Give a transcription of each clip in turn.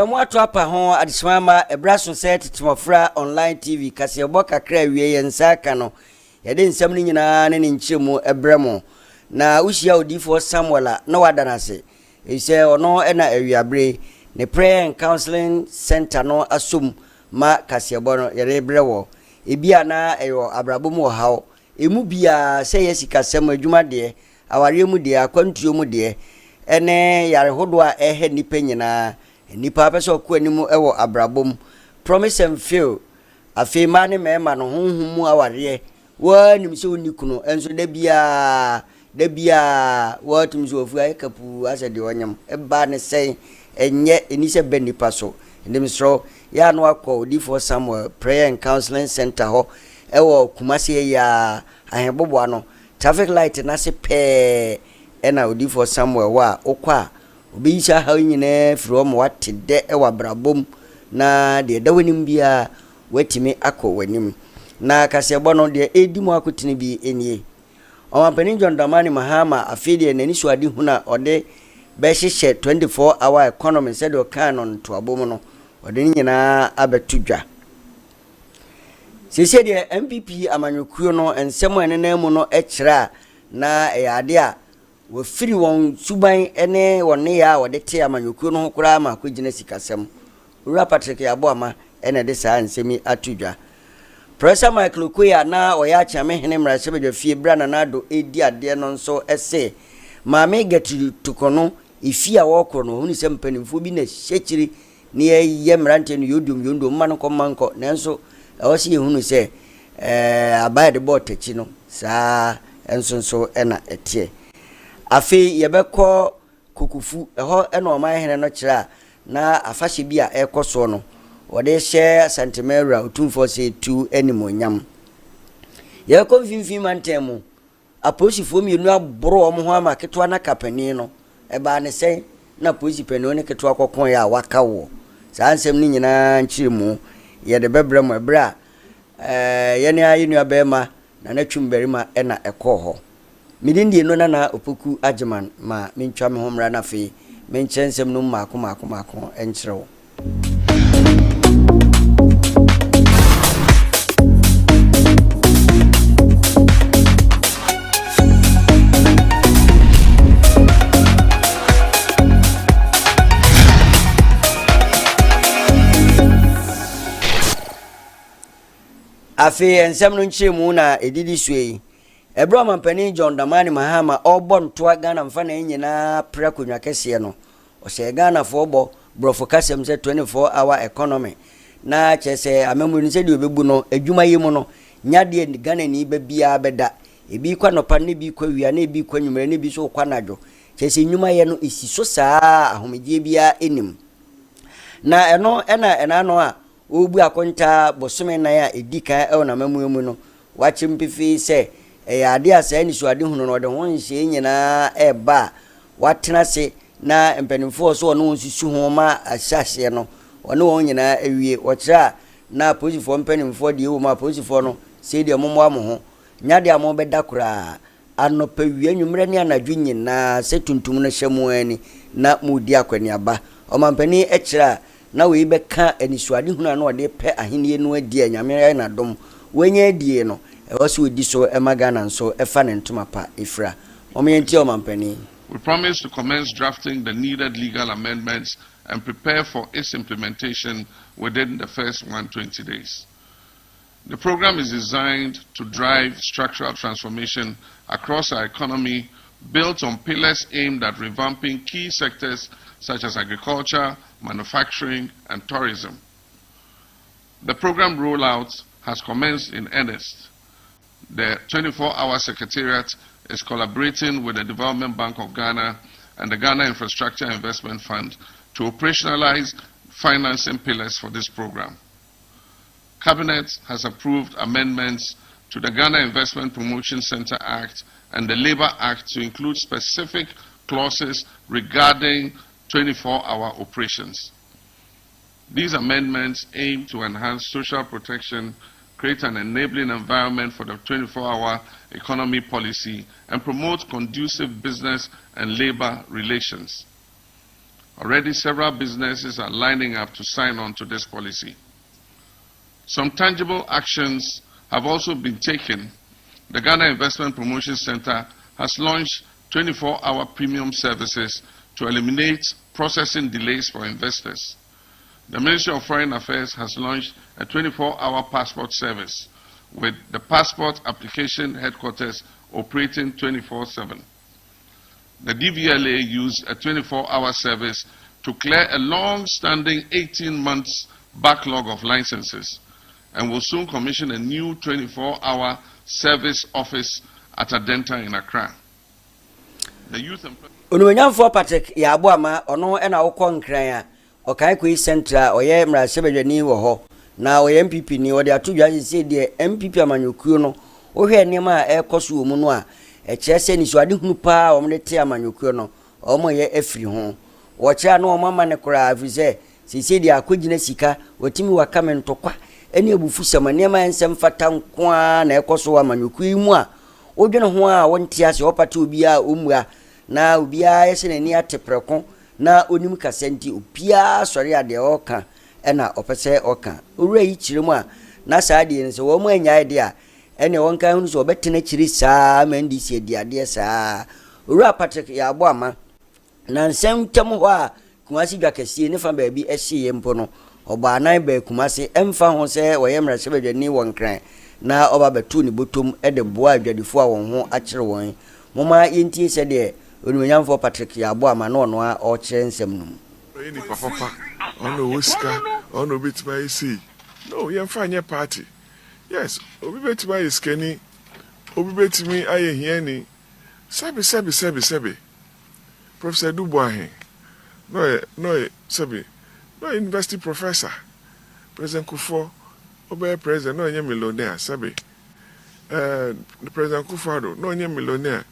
From what Trapper home at Swama, a brass set TETE MMOFRA online TV, KASI3BO kakra wie nsaka no. Yɛde nsɛm no nyinaa ne nkyemu ebremo. Na uhyia odifo Samuel na wadanase. Ise ono na awiabre ne prayer and counseling center no asum ma KASI3BO no yɛde brewo. Ebia na eyo abrabom wo hawo. Emu bia sɛ yesikasɛm adwuma de, aware mu de, akwantuo mu de, ene yare hodo a ehe nipa nyinaa. Nipa pese okɔ animu ewo abrabom. Promise and fail. Afi ma ne mema no honhum mu aware. Wa nim se oni kuno enso da bia wa tum so ofu ay kapu ase de onyam eba ne sei enye eni se be nipa so ndim sro ya no akọ odifo Samuel prayer and counseling center ho ewo Kumasi ya ahebobo ano traffic light na se pe ena odifo Samuel wa okwa obi isha ha nyine from what de ewa brabom na de dawanim bia watimi akọ wanim na KASI3BO no de edi mu akotini bi enie Omampani John Dramani Mahama afide nani suade huna ode be hyehye 24 hour economy said o kan no to abom no ode nyina abetudwa sese de MPP amanyokuo no ensem enena mu no ekira na eyade a wo firi won suban ene wonne ya wode te amanyokuo no kura ma kwagina sikasem ura Patrick Yaboama ene de saa nsemi atudwa Professor Michael Okoya na oya chame hene mrase bedwafie bra na nado edi ade no nso ese maame geti tukono ifia wokro no huni se mpanimfo bi na hyekiri ne ye mrante no yodum ma no komanko nanso awose ye hunu se abide bot echi no saa enso ena etie afi yebekọ kokufu eho ena o man hene no kira na afahye bi a ekoso no wode share santimera utumfo se tu animonyam ye ko finfin mantemu aposifo mienu aboro omo ho ama ketwa na kapani no eba ne sei na posi peni ne ketwa kokon ya waka wo saa nsem ni nyina nchiremu ye de bebre mo ebra ye ne ayi nua bema na natwumberima ena ekọ ho midindi no na opoku agyeman ma mentwa me ho mra na fe menkyensem no mako enkyereo Afi ensem no nkyeremu na edidi suei ebro Omampani John Dramani Mahama obon to Ghana mfa na nyina prakonwa kese no o se Ghana fo bo brofo kasem se 24 hour economy na chese amemu ni se di obebu no adwuma yemu no nyade Ghana ni ba bia beda ebi kwa no pa ne bi kwa wia na ebi kwa nwumere ne bi so kwa najo chese nyuma ye no isi so saa ahomegye bia enim na ena no a obu akonta bosome na ya edika e na mamuemu no wachimpifi se ade asa ni suade hunu no de ho nhye nyina eba watena se na mpanimfo so no nsusu ho ma ahyahye no one won nyina awie wokyra na posifo mpanimfo de ewo ma posifo no se de momo ho nyade amo beda kura anopa wie nwumre ne anadwo nyina se tuntum no hyemu ani na mudi akwani aba Omampani ekira na we beka anisuade hunu na ode pe ahenie no adi anyame na dom wenye adie no e odi so emagana nso efa ne ntoma pa ifra omyenti Omampani. We promise to commence drafting the needed legal amendments and prepare for its implementation within the first 120 days. The program is designed to drive structural transformation across our economy, built on pillars aimed at revamping key sectors such as agriculture, manufacturing, and tourism. The program rollout has commenced in earnest. The 24-hour Secretariat is collaborating with the Development Bank of Ghana and the Ghana Infrastructure Investment Fund to operationalize financing pillars for this program. Cabinet has approved amendments to the Ghana Investment Promotion Center Act and the Labour Act to include specific clauses regarding 24-hour operations. These amendments aim to enhance social protection, create an enabling environment for the 24-hour economy policy, and promote conducive business and labor relations. Already several businesses are lining up to sign on to this policy. Some tangible actions have also been taken. The Ghana Investment Promotion Center has launched 24-hour premium services to eliminate processing delays for investors. The Ministry of Foreign Affairs has launched a 24-hour passport service with the passport application headquarters operating 24/7. The DVLA used a 24-hour service to clear a long-standing 18 months backlog of licenses and will soon commission a new 24-hour service office at Adenta in Accra. The youth and Ononyamfo Patrick Yaboama ono e na wokọ nkran a okan koi central oye mrasebedwani wo ho na oye MPP ni wo de atodwa se de MPP amanyokuo no wo hwe nima a ekoso wo mu no a e kyese ni so ade hunu pa wo mde te amanyokuo no omo ye afiri ho wo kya no mama ne kora afize sisi de akogina sika wotimi wakame ntokwa ene ebufu sama nima ensem fata nko a na ekoso amanyokuo mu a odwene ho a wonte ase opate obi a omua na obia yese nani atepreko na onim kasenti obia sori ade oka ena opese oka owura yi kiremu a na saade ne se wo mu anya ide a ene wonka hunu so obetene kiri saa mandi si ade ade saa owura Patrick Yaboama na nsem tem ho a kumasi dwakese ne fa baabi ehye mpo no oba nan ba kumasi emfa ho se wo ye mrasebedwani wonkran na oba betu ni botom ede boa adwadifo a won ho akire won moma yenti se de Ononyamfo Patrick Yaboama no no a o kire nsem no ni papa ono wuska ono bitima isi no ye mfa nye party yes obi betima iskeni obi betimi aye hiani sabi Professor Dubo ahe no sabi no university professor President Kufo obe president no nye millionaire sabi the President Kufado no nye millionaire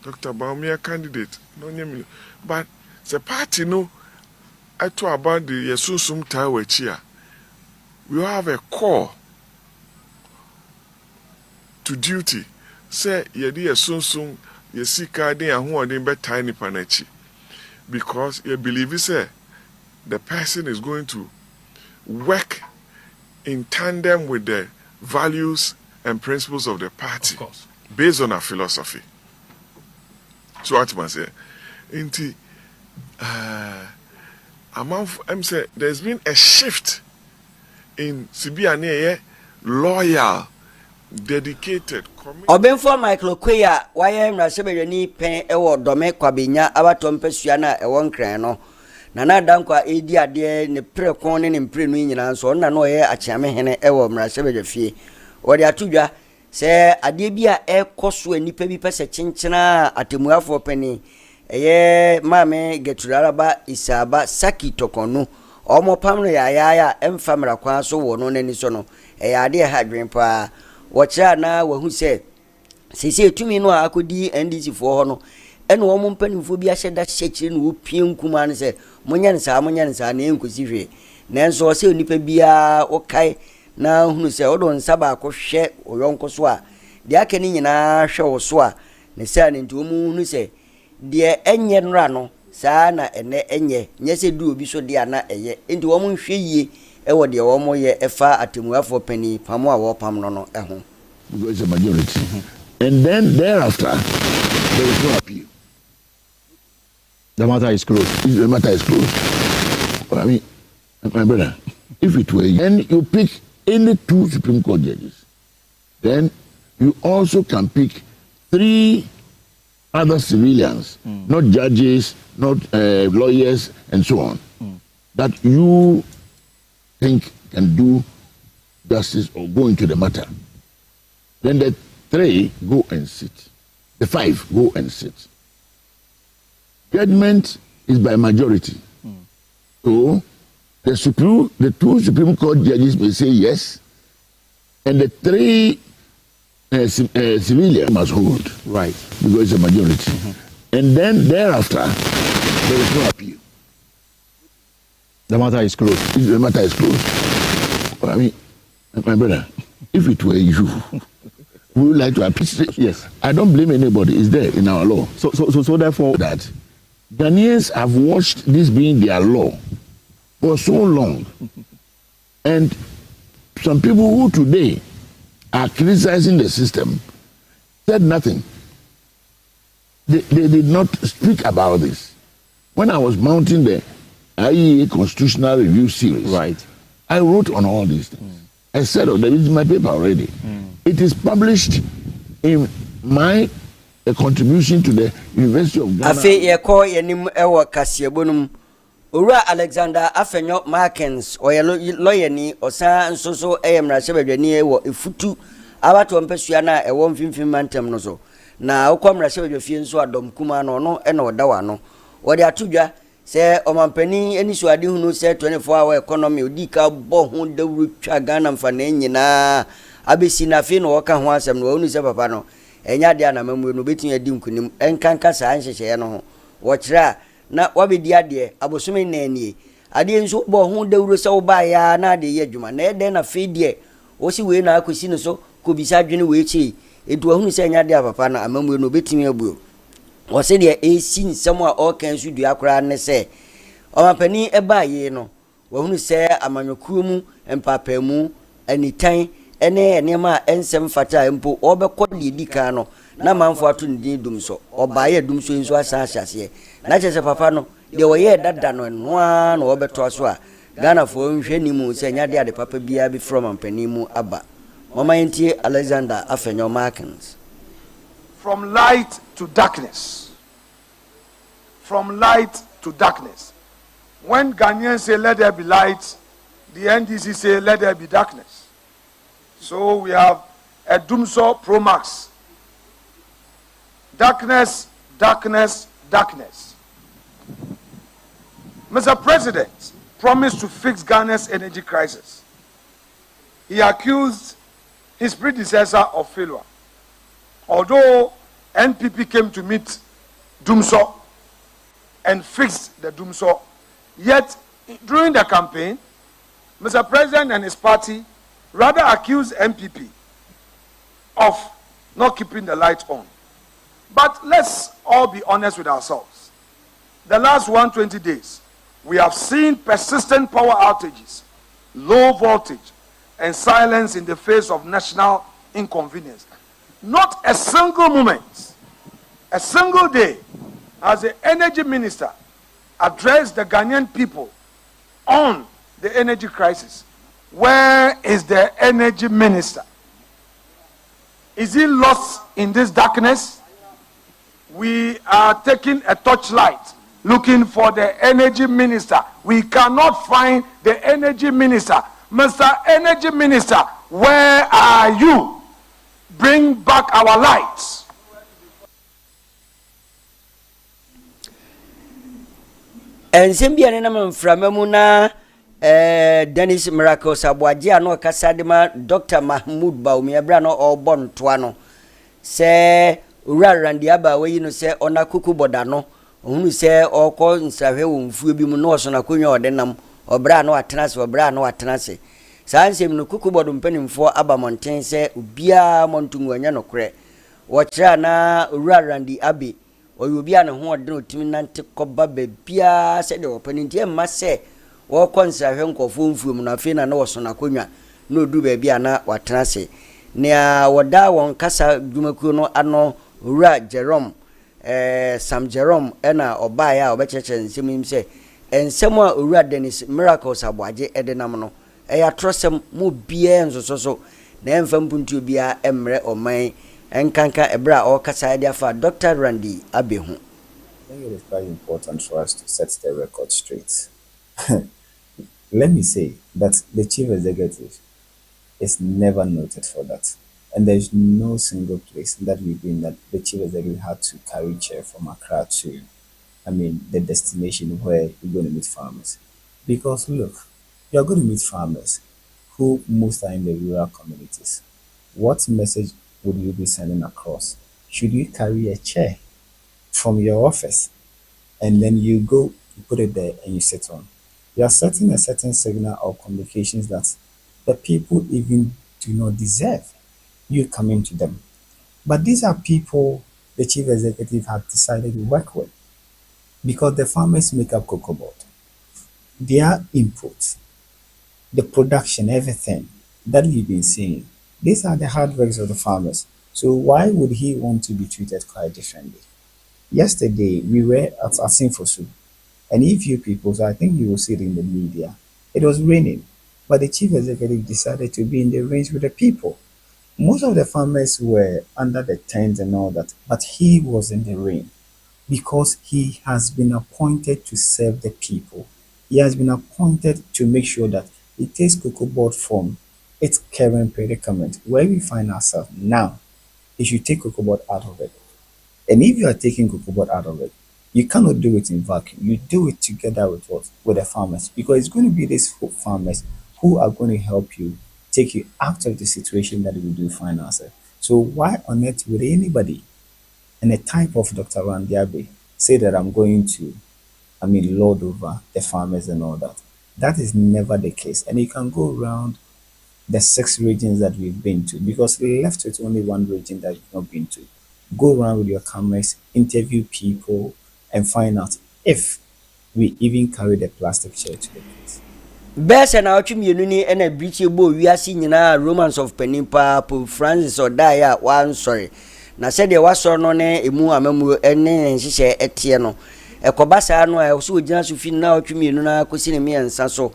Dr. Baumia candidate no nye but the party no I talk about the Yesusum Tower here. We have a call to duty. Say yedi Yesusum yesika de ahu odin be tiny panachi. Because you believe say the person is going to work in tandem with the values and principles of the party, of course, based on our philosophy. So what must say? Inti I'm saying there's been a shift in Sibiane loyal, dedicated Obenfo Michael Kweya waye mrasebedwani pen ewo dome kwabenya abatompesua na ewo nkran no na dankwa edi ade ne prekon ne mpre no nyina nso na no ye achiame hene ewo mrasebedwafie wode atodwa se ade bia ekoso anipa bi pese chenchena atemuafo pani eye mame geturaraba isaba saki tokonu omo pam no ya emfamra kwa so wo no nani so no ade hadwen pa wocha na wahu se sisi tumi no akodi NDC fo ho no ene wo mo mpanimfo bi ahyeda hyekire no opie nkuma ne se monya ne sa na enkosi hwe nanso se onipa bia okai na hunu se odo nsaba akohwe oyonko so a de aka ni nyina hwe wo so a ne se ne nti omu hunu se de enye nra no saa na ene enye nyese du obi so de ana eye enti wo mo hwe yie ewo de wo mo ye efa atemuafo pani pamo a wo pam no no eho because the majority and then thereafter there is no appeal. The matter is closed. The matter is closed. I mean, my brother, if it were you, and you pick any 2 Supreme Court judges, then you also can pick 3 other civilians, not judges, not lawyers, and so on, that you think can do justice or go into the matter. Then the 3 go and sit. The 5 go and sit. Judgment is by majority. So the 2 Supreme Court judges may say yes, and the 3 civilians must hold. Right. Because it's a majority. And then thereafter, there is no appeal. The matter is closed. The matter is closed. I mean, my brother, if it were you, would you like to appeal? Yes. I don't blame anybody. It's there in our law. So therefore, that Ghanaians have watched this being their law for so long. And some people who today are criticizing the system said nothing. They did not speak about this. When I was mounting the IEA Constitutional Review series, Right. I wrote on all these things. I said, oh, there is my paper already. It is published in my contribution to the University of Ghana. Afe ye ko yenim ewo KASI3BO num. Owura Alexander Afenyo Markins oye lawyer ni osa nsoso eyemra sebedwani ewo efutu abato mpesua na ewo mfimfim mantem no so. Na ukomra sebedwafie nso adom kuma no no ena odawa no. Wode atudwa se omampani eni so ade hunu se 24-hour economy odika bo ho dawru twa Ghana mfa na nyina abesi na fe no woka ho asem no wonu se papa no enya de na mamu no betin adi nkunim enkanka saa nhyehyɛ no ho wɔkyerɛ na wabedi ade abosome na anie ade nso bo ho dawru se wo ba ya na ade ye adwuma na ede na fe de wosi we na akosi no so kobisa dwene we chi edu ahunu se enya de papa na amamu no betin abuo wose de esi nsɛm a ɔkan so dua kora ne sɛ ɔmapani ɛba ye no wɔhunu sɛ amanyokuo mu empapamu anitan ene nneɛma ensɛm fata mpo ɔbɛkɔ de di kan no na manfo ato ne din dum so ɔbaaye dum so nso asa ahyase na kyerɛ sɛ papa no de wɔyɛ dada no noa na ɔbɛtɔ so a Ghana fo nhwɛ ni mu sɛ nya de ade papa bia bi from ampani mu aba mama yentie Alexander Afenyo Markins. From light to darkness. From light to darkness. When Ghanaians say let there be light, the NDC say let there be darkness. So we have a Dumso Pro Max. Darkness, darkness, darkness. Mr. President promised to fix Ghana's energy crisis. He accused his predecessor of failure. Although NPP came to meet Dumso and fixed the Dumso, yet during the campaign, Mr. President and his party rather accused NPP of not keeping the light on. But let's all be honest with ourselves. The last 120 days, we have seen persistent power outages, low voltage, and silence in the face of national inconvenience. Not a single moment, a single day, has the energy minister addressed the Ghanaian people on the energy crisis. Where is the energy minister? Is he lost in this darkness? We are taking a torchlight looking for the energy minister. We cannot find the energy minister. Mr. Energy Minister, where are you? Bring back our lights. Ensembia ne nam mframamu na Dennis Miracles Abwaje ano kasa de ma Dr. Mahmoud Baumi abra no obon toa no se urarandi aba we no se ona kuku boda no ohunu se okọ nsahwe wo mfuo bi mu no so na konwa ode nam obra no atenase obra no atenase saa nsem no kuku bodo mpanimfo aba monten se obia montungu anya no kre wo kira na urarandi abi oyobia ne ho ode no timi nante koba bebia se de opanintie ma se wo konsahwe nkofo mfuo mu na fe na wo so na konwa no du bebia na watenase nea woda won kasa dwumakuo no ano ura Jerome Sam Jerome ena obaya obecheche nsem im se ensem a ura Dennis Miracles Abwaje edenam no eya trosem mu bia nsososo na emfa mpuntu bia emre oman enkanka ebra o kasa dia fa Dr. Randy Abehu. I think it is very important for us to set the record straight. Let me say that the chief executive is never noted for that. And there's no single place that we've been that the chief executive had to carry chair from Accra to, the destination where you're going to meet farmers. Because look, you're going to meet farmers who most are in the rural communities. What message would you be sending across? Should you carry a chair from your office and then you go, you put it there and you sit on? You are setting a certain signal of communications that the people even do not deserve you coming to them. But these are people the chief executive had decided to work with. because the farmers make up cocoa board. Their input, the production, everything that we've been seeing, these are the hard works of the farmers. So why would he want to be treated quite differently? Yesterday, we were at Asinfosu, and if you people, so I think you will see it in the media, it was raining, but the chief executive decided to be in the range with the people. Most of the farmers were under the tent and all that, but he was in the rain because he has been appointed to serve the people. He has been appointed to make sure that it takes cocoa board from its current predicament, where we find ourselves now. It should take cocoa board out of it. And if you are taking cocoa board out of it, you cannot do it in vacuum. You do it together with what? With the farmers, because it's going to be these farmers who are going to help you take you out of the situation that we do find ourselves. So why on earth would anybody in a type of Dr. Randiabe say that I'm going to, lord over the farmers and all that? That is never the case. And you can go around the 6 regions that we've been to, because we left with only 1 region that you've not been to. Go around with your cameras, interview people, and find out if we even carry the plastic chair to the place. Best and our community and a breachable, we are seeing in our Romans of Penimpa, Pope Francis or Dia, one sorry. Na said there was on a mu amemu and she said etiano. A cobasa no, I also just feel now community cuisine me and sasso.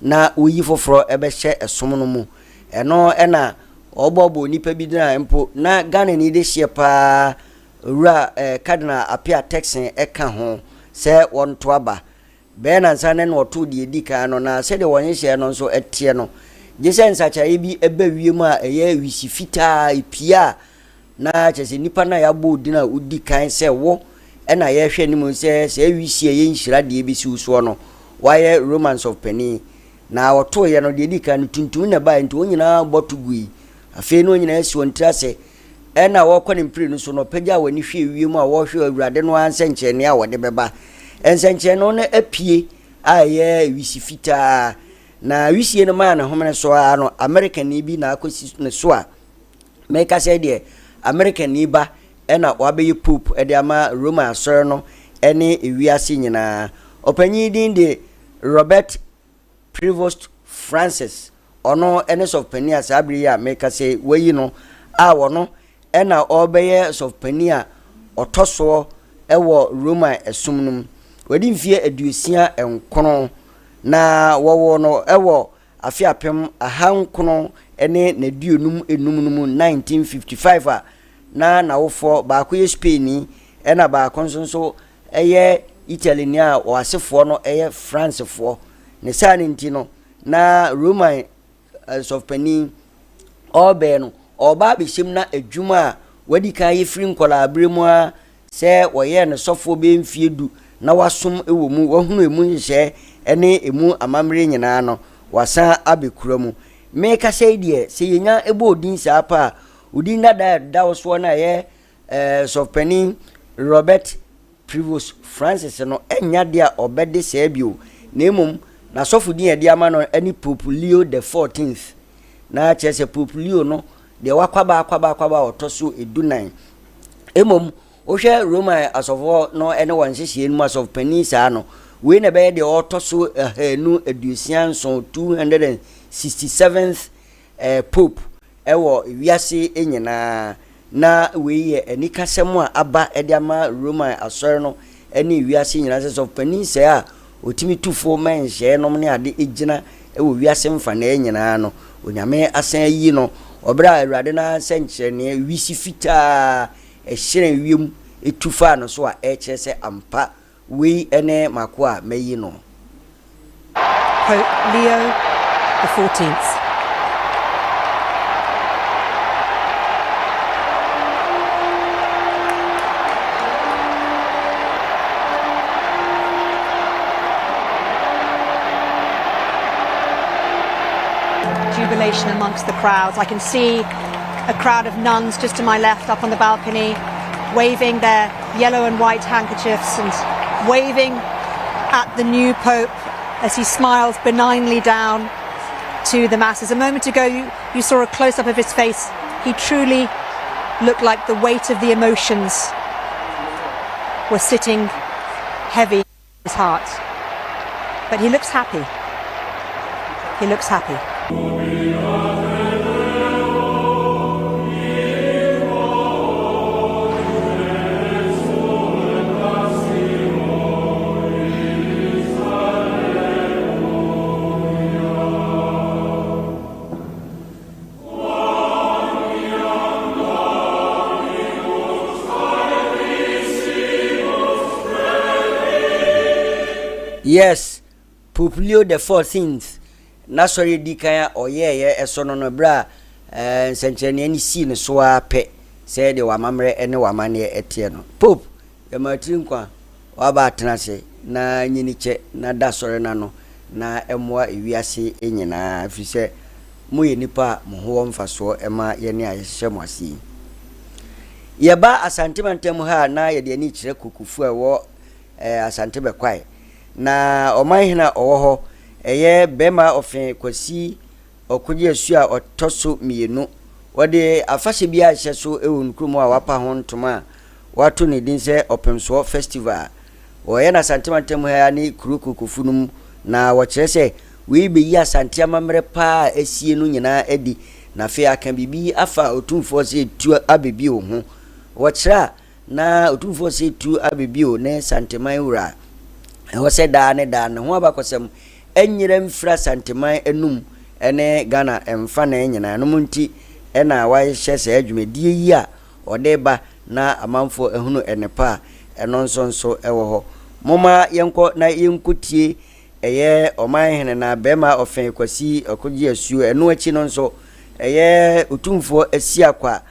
Na we for a beshe a somonomo. And no, Anna. Obobo nipa bi na empo na Ghana ni de hye pa ra cardinal apia texen eka ho se won to aba be na nsa na oto de edika no na se de won hye no so etie no gesen sacha bi eba wiem a eye wisi fita ipia na chese nipa na ya bo di na udi kan se wo e na ye hwe ni mu se wisi ye nhira de bi si uso no waye Romans of Penny na oto ye no de edika no tuntun na ba nti onyina botugui afi no nyina esi wontra se ena wo kwani mpiri no so no pagya wani hwe wiem a wo hwe awurade no anse nche ne a wode beba ensenche no na apie aye wisi fita na wisi no ma na homene so ano American ni bi na akosi ne so a meka say de American ni ba ena wabeye pope e de ama Roma asore no ene ewiase nyina opanyi din de Robert Prevost Francis ono enes of Penny as abria make say we no a wono ena obeye of Penny a otoso ewo Roma esumnum wadi mfie aduosia enkono na wowo no ewo afiapem ahankono ene na duonum enum 1955 a na wofo ba ko ye Spain ena ba konsonso eye Italy ni a wasefo no eye France fo ne sane ntino na Roma of Penny obe no oba bishim na adwuma wadi kan ye free nkola abremu a se woye ne sofo be mfie du na wasom ewo mu wahunu emu nhye ene emu amamre nyina no wasa abekura mu meka say de se yenya ebo odin sa pa odin da woso na ye of Penny Robert Prevost Francis no enya de a obede se bio na emum na sofo din e de ama no ani Pope Leo the 14th na chese Pope Leo no de wakwaba otoso edunan emom ohwe Roma asofo no ene wanhyehyie nu as of Penny sa no we na be de otoso nu edusian so 267th Pope ewo wiase enyina na we ye enikasem a aba e de ama Roma asore no ene wiase nyina as of Penny sa a otimi tufo menhye no ne ade egina ewo wiase mfa na enyina no onyame asan yi no obra awurade na senche ne wisi fita ehire wiem etufa no so a echese ampa we ene makoa meyi no. Pope Leo the 14th. Jubilation amongst the crowds. I can see a crowd of nuns just to my left up on the balcony, waving their yellow and white handkerchiefs and waving at the new Pope as he smiles benignly down to the masses. A moment ago you saw a close-up of his face. He truly looked like the weight of the emotions were sitting heavy in his heart. But he looks happy. He looks happy. Yes, Pope Leo the 14th. Na sorry di kan oyeye eso no bra senchene ni si ne so ape say de wa mamre ene wa mane etie no. Pope e matiri nkwa wa ba tenase na nyiniche na da sorry na no na emwa ewiase enyina afise mo ye nipa mo ho mfaso ema ye ne ayehye mo asi. Ye ba asantementem ha na ye de ani kire kukufu ewo asante bekwai na omanhina owo ho eye bema ofen kwasi okoje asu a otoso mienu wode afashe bia hye so ewunkrum a wapa ho ntoma wato ne din se opemso festival oye na santimantem ha ni kurukukufunum na wo kire se we be yi asante amamre pa esie no nyina edi na fe aka bibi afa otumfo se tu abebi wo ho wo kire na otumfo se tu abebi wo ne santeman wura wo se da ne ho abakosem enyere mfra santeman enum ene Ghana emfa na enyina no munti ena wa hye se adwumedie yi a odeba na amanfo ehunu enepa eno nsonso ewo ho moma yenko na yenkutie eye omanhene na bema ofen kwasi okogie asuo eno achi no nso eye utumfo asiakwa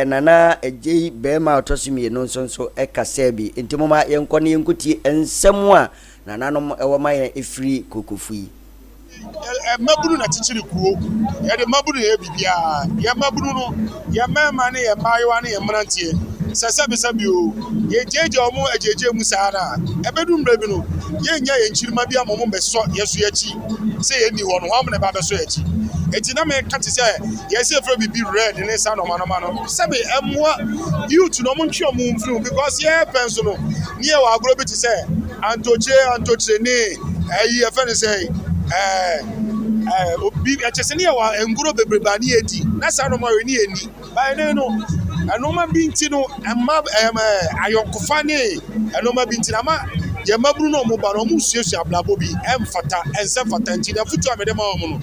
nana ejei bema otosimi eno nsonso ekasebi enti moma yenko na yenkutie ensemu a nananom ewo maye efiri kokofui maburu na tichiri kuo ya de maburu ye bibia ya maburu no ya mema ne ya mayo ne ya mrantie sasabi o ye jeje omo ejeje mu saara ebedum rebi no ye nya ye nchirima bia momo beso yeso yachi se ye ni ho no wa mo ne ba beso yachi eti na me kati se ye se fro bibi red ne sa no mano sabe emwa youth no mo ntwe omo mfiri because ye penso no nie wa agro bi ti se antoche ne ayi e fe ne se obi echesene ya wa enguro bebreba ni edi na sa no ma we ni eni ba ne no anoma binti no emma ayonkofa ne anoma binti na ma ye mabru no mo ba no mo suesu ablabo bi emfata ense fata nti na futu amede ma mo no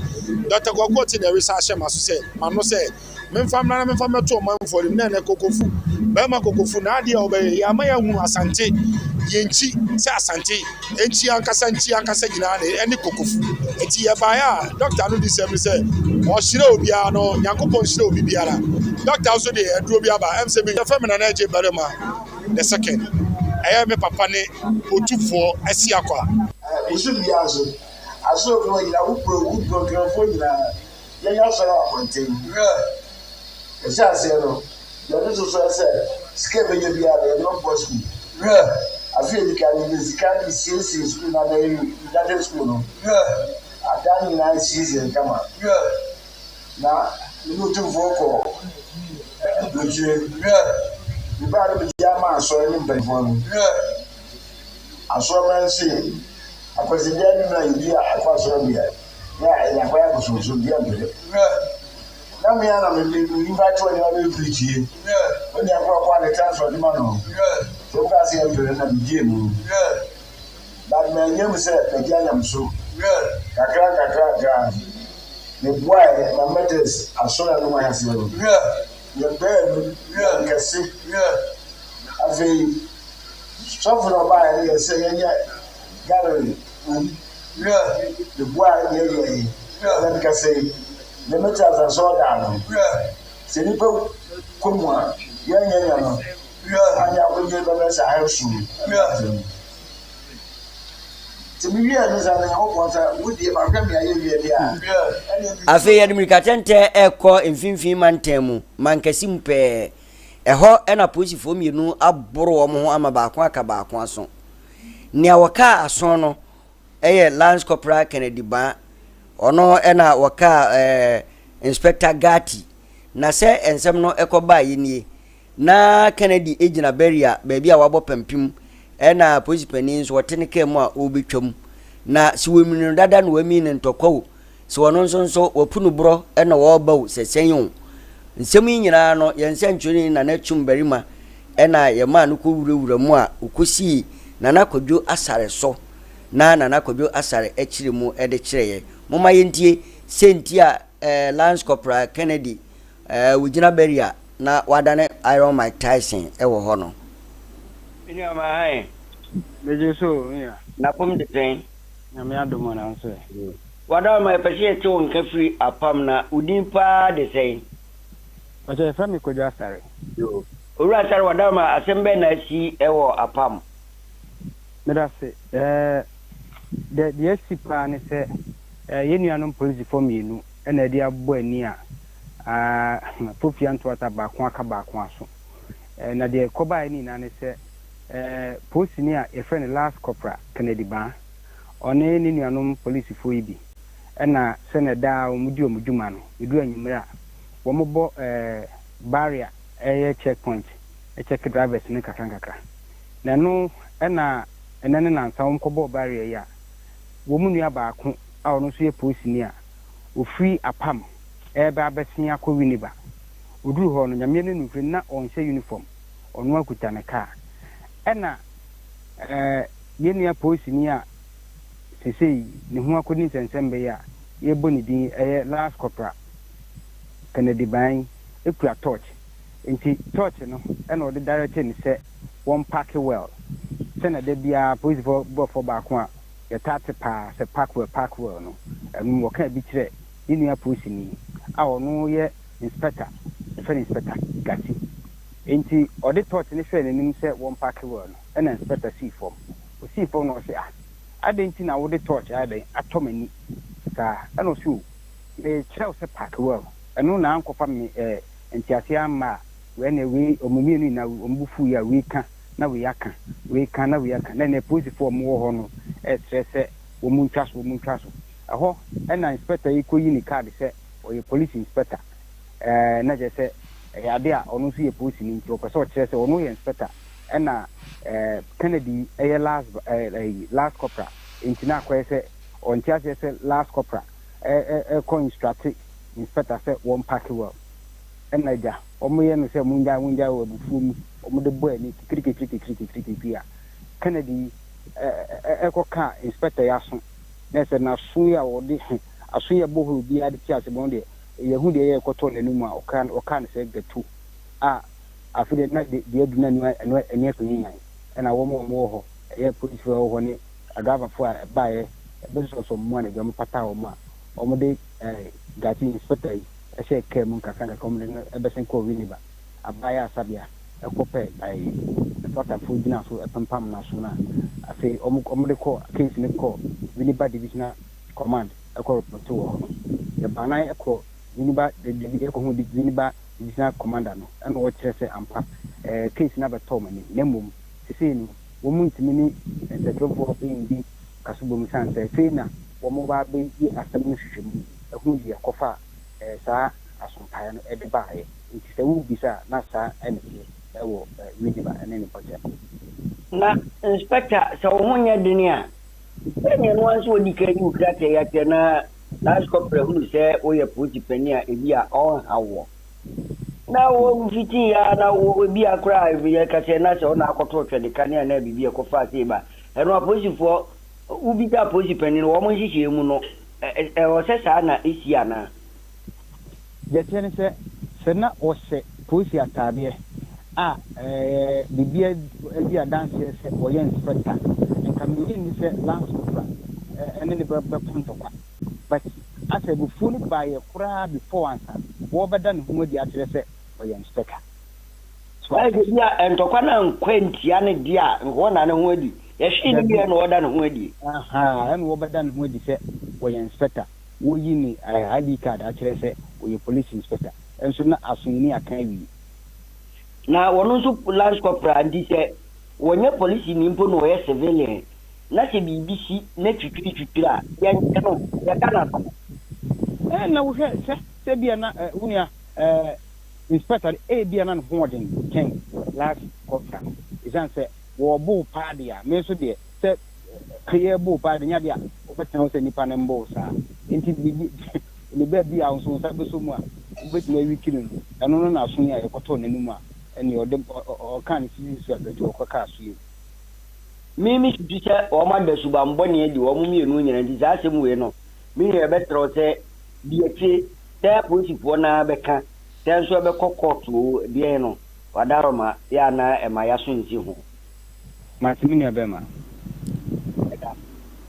dr gogoti na resa hye maso se mano se memfam meto manfo ni na kokofu ba ma kokofu na ade obe ya ma ya hu asante yenchi se asante enchi ankasa gina ne eni kokofu eti ye ba ya doctor no di se o shire obi a no yankopon shire obi biara doctor also dey eduro bi aba em se me famina na eje barema the second eye me papa ne otufo asiakwa isu bi aso ko ina wo program fo ina ya so na contain esa se no ya so se skebe ye bi ara no boss school afi ni kan ni sikani CC school na the school no adani na season kama na no tu voko doje ni ba re ya ma so ni mbenfo no aso man si akwasidia na idia akwaso bia ya kwa ya so bia mbele na me ana me invite when you preach here when you kwa the transfer the man so ka se mbele na bidie mu that man yem say the giant so kakra the boy my matters asora no my hase no the bed kesi afi so for no buy here say nya gallery the boy then ka say the matters asora no se ni po komwa nya no anya ko je ba sa house afe yadmirikatente eko mfimfin mantemu mankasi mpe eho ena posifo mienu aboro omo ho ama baako aka baako aso ne awaka aso no eye Lance Corporal Kennedy ba ono ena waka Inspector Gati na se ensem no ekoba yenie na Kennedy ejina beria baabi a wabo pampim ɛna police panin so wɔte ne ka mu a obetwam na si weminu dada no wemi ne ntɔkwaw si wɔno nso wɔpunu bro ɛna wɔbaw sɛsɛn o nsɛm yi nyinaa no yɛnsɛ ntwoni na natwum barima ɛna yɛma no kɔ wurawura mu a okosi na nakɔdwo asare so na nakɔdwo asare akyire mu ɛde kyerɛɛ moma yɛntie senti a Lance Corporal Kennedy wugina beria na wadane Iron Mike Tyson ɛwɔ hɔ no ini ama hai beje so ya na pom de pen na me adomo na nso wada ma pese to nka free apam na udin pa de sei o je fa mi kojo asare yo owura asare wada ma asembe na si ɛwɔ apam me da se de si pa ne se yenuanom police form yenu na de abɔ ani a fofia ntota ba ko aka ba ko aso na de koba ni na ne se post ni a e friend Last Corporal Kennedy ba one ni nuanom police fo yi bi na se na da omudi omuduma no edu anyimra wo mo barrier checkpoint check drivers ne kakra na no na enene na nsa wo ko barrier ya wo mu nua ba ko a ono so ye post ni a ofri apam ebe abesia akọ winiba oduru ho no nyame ne nufri na onse uniform onu akuta ne car ena yenua police ni a sesei ne ho akodi nsensembe ya ye boni din Last Corporal Kennedy ban ekura torch enti torch no ena odi direct ni se one pack well se na de bia police for ba ko a ye tate pa se pack well no enu wo ka bi kire yenua police ni a ono ye inspector gati enti odi torch ni fe nanim se one pack well no ena inspector see form no se adenti na wo de torch aden atomani ka eno so e chel se pack well eno na ankofa me entiase ama we na we omumienu na ombufu ya we ka na we yaka na na police form wo ho no stress wo muntwaso aho ena inspector ikoyi ni card se oye police inspector na je se ade a onu so ye police ni nti opese o kire se onu ye inspector ena Kennedy Last Corporal intina kwa se ontia se Last Corporal ko instruct inspector se one pack well ena ja omo ye no se munja wo bufu mu omo de boy ni kriki pia Kennedy ko ka inspector ya so na se na so ya wo de aso ye bohuru bi ade ti ase bon de yehu de ye koto n'anum a okan se gatu a afide na de aduna ni ene akonyan na wo mo ho ye police ho ni agava fo a bae be so mo na gam pata wo ma o mo de gati inspector e se ke mun ka kan ko mo ne be sen ko wini ba abaya sabia e ko pe ai pata fo dina so pampam na so na afi o mo de ko case ni ko wini ba divisional command e ko report wo e bana e ko wini ba de ko hu wini ba divisional commander no and o kire se ampa case na be to mani nemum sisi no wo mu ntimi ni entertainment bi kasubo mu sanse fe na wo mo ba be yi asem no hwehwem ehun di akofa saa asompa no e de baaye nti se wu bisa na saa ene e wo wini ba ene ni project na inspector so wo nya dunia enye no anso odi kani ukrata ya te na Last Corporal hu se o ye police penia e bia on hawo na wo fiti ya na wo bi akra bi ya ka se na se ona akoto twede kania na bibi e ko fa se ba eno aposifo ubi ta police penia wo mo hihie mu no o se sa na isi ana je tene se na o se police atade bibi e dance se o ye inspector en kamini ni se Last Corporal ene ne be punto kwa but as a fully by a crowd before answer what better than who the address or your inspector so I get ya and to kana kwenti ane dia ngona ne ho adi ya shi ni bia no oda ne ho adi and what better than who the say or your inspector wo yi ni ID card address or your police inspector and so na asuni akan wi na wono so Last Corporal andi say wonye police ni mpo no ye civilian na se BBC na twitwitwitira ya no ya kana na wo se bia na unia inspector bia na ho den ken Last Corporal isan se wo bo party a me so de se ye bo party nya de a obetena se nipa ne mbo sa enti ni be bi a nso sa be so mu a obetena wiki no eno no na so ya ekoto n'anum a ene ode o kan si su abeti o kwaka so yi mimi sise o ma da suba mboni edi o mu mienu nyina ndi za asem we no mi ye betro se dieti te posifo na beka te so be kokoto die no wadaroma ya na ema ya so nsi ho matimi ne bema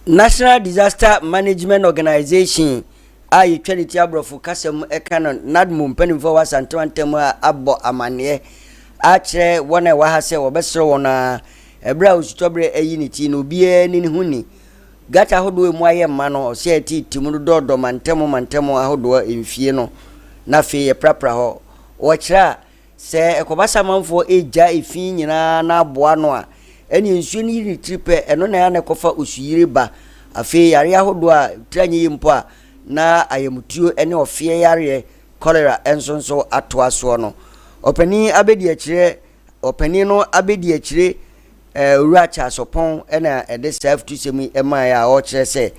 National Disaster Management Organization a yitwani abrofu kasem ekanon nadmu mpanimfo wasantewantem a abo amane a kire wona wa ha se wobesro wona ebra usutobre ayiniti no bie ni huni gata hodo mu aye ma no se timu dodo mantemo ahodo emfie no na fe ye prapra ho wo kira se ekobasa manfo eja efi nyina na aboa no a eni nsuo ni yiri tripe eno na ya na kofa usuyire ba afi yare ahodo a tranye yimpo a na ayemutuo ene ofie yare cholera ensonso atoaso no opani abedi akire opani no abedi akire uracha sopon ena ede self to semi ema ya o kire se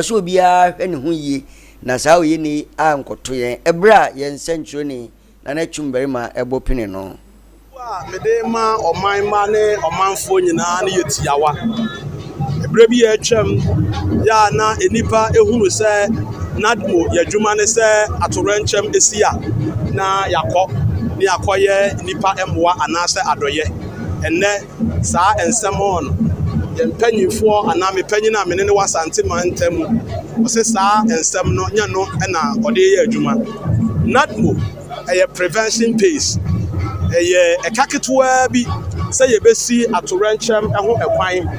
so bia ene hu yi na saa oyi ni ankoto yen ebra yen sentro ni na na twumberima ebopini no mede ma oman ma ne omanfo nyina ne yetiawa ebra bi atwam ya na enipa ehunu se nadmo yadwuma ne se atorenchem esia na yakọ ni akoye nipa emwa anase adoye enne saa ensemon yempanyifo ana mepanyina amene ne wasante mantam ose saa ensem no nya no na ode ye adwuma nadmo eye prevention base eye ekaketwa bi se yebesi atorenchem eho ekwan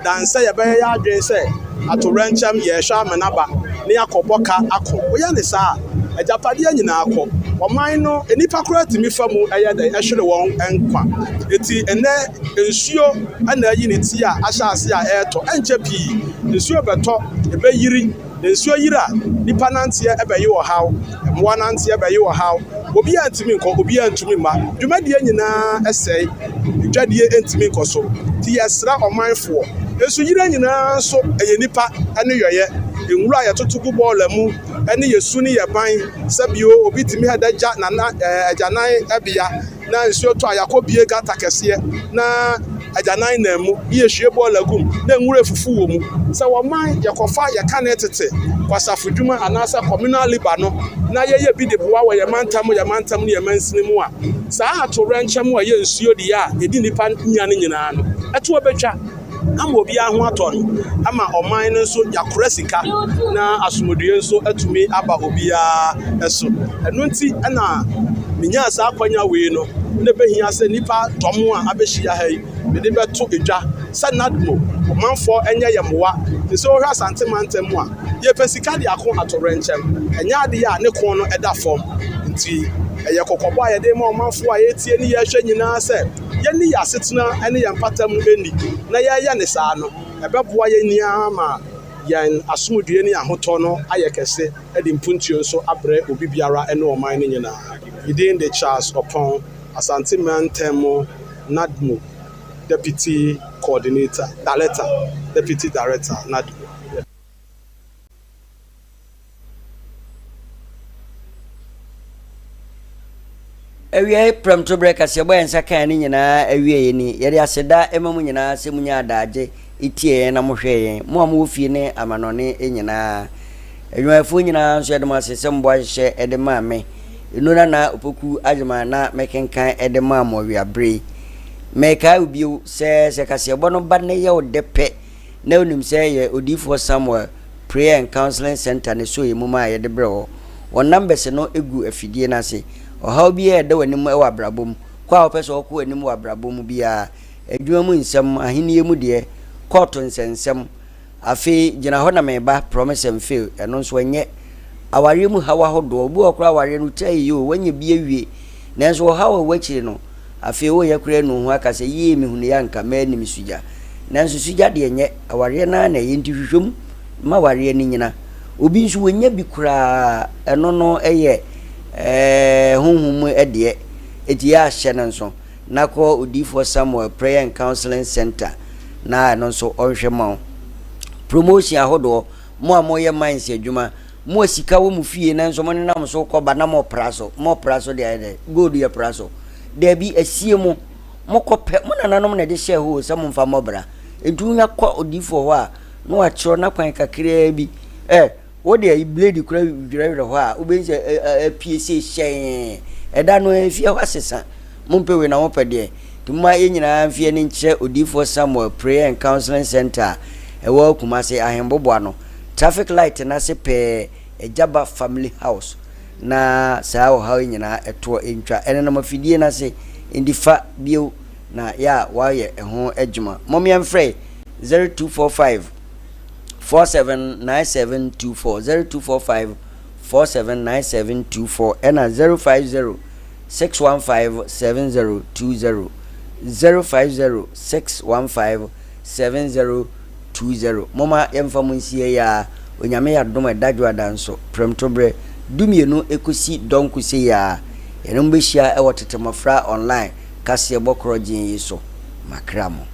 dan se yebeye ya adwen se atorenchem ye hwa amenaba ne yakoboka akọ oya ne saa ajapade nyina akọ oman no enipa kora timi famu eye da ehwere won enkwa eti ene ensuo ana yi ne ti a ahyase a eto enche pi ensuo beto ebeyiri ensuo yira nipa nantie ebeyi wo haw mwa nantie ebeyi wo haw obi antimi nko obi antumi ma dwumadie nyina esei dwadie antimi nko so ti yesra omanfo esu yira nyina so eye nipa ene yoye enwura ya totugu bọọlụ mu ene yesu ni yeban sabio obi timi hadaja na ajanan ebia na nsuo to ayakobie gata kese na ajanan na mu yehwie bọọlụ gum na enwura fufu wo mu se wo man yakofa yakane tete kwasafudwuma anasa communal liba no na yeye bi de boa wo yamantam ne yamansini mu a saa atorenchem wa ye nsuo di ya edi nipa nya ne nyina no eto obetwa ama obi ahu aton ama oman no so yakora sika na asomodue nso atumi aba obi a eso eno nti na minya asa akwanya we no ne behia se nipa dom a abehia hai me de beto edwa sanadmo omanfo enye yemwa se o hwa santemantem a ye pesika de akon atorenchem enya ade ya ne kon no eda form nti eye kokobo a ye de ma omanfo a ye tie ni ye hwa nyina se ye ni ya setena ene ye mpatam eni na ya ne saa no ebeboa ye ni ama yan asomdue ni ahoto no ayekese edi mpuntuo nso abre obi biara ene oman ni nyina within the Charles upon Asante Mantemo Nadmo Deputy Coordinator Director Deputy Director Nadmo ewie promto breakers ye boy nsa kan ni nyina ewie ni ye de aseda emamu nyina semunya adaje itie na mohwe yen mo am ofie ne amanone nyina enwafo nyina nso ye de ma sesem bo hye e de ma me enuna na opoku ajema na mekenkan e de ma mo wiabre meka ubiu se kase bo no ba ne ye odepe na onim se ye odifo Samuel prayer and counseling center ne so yemu ma ye de brewo won numbers no egu afidie na se ohaw bi e de wanim e wa brabom kwa opeso ko wanim wa brabom bia adwuma mu nsem ahenie mu de court nsensem afi gina ho na meba promise and fail eno nso enye aware mu hawa hodo obu okra aware no tai yo wanye bi awie nanso hawa wachire no afi wo yakure no ho aka se yi mi hunu ya nka ma nim suja nanso suja de enye aware na na yenti hwehwem ma ware ni nyina obi nso wanya bi kura eno no eye honhum ede eti ya hye nanso nako Odifo Samuel Prayer and Counseling Center na no so onhwe ma promotion ahodo mo amoye minds adwuma mo sika wo mu fie na nso mo nenam so koba na mo praso de gold ye praso de bi asie mo kope mo nananom na de share ho se mo mfa mobra entunya kwa Odifo ho a no wa chiro na kwan kakra bi wo de blade kura dwira ho a obense PSA shen eda no fie ho asesa mo mpewe na mo pede tuma yenyina fie ni nche Odifo Samuel Prayer and Counseling Center ewo Kumase ahembobo ano traffic light na se pe ejaba family house na saa wo ha nyina eto entwa ene na mafidie na se indifa bio na ya waye eho ejuma momia mfrey 0245 479724 0245 479724 ena 050 615 7020 050 615 7020 mama yemfa munsie ya onyame ya dom edadwa danso premtobre dumienu ekosi donkusi ya enombe hia e TETE MMOFRA online KASI3BO krojin yiso makramo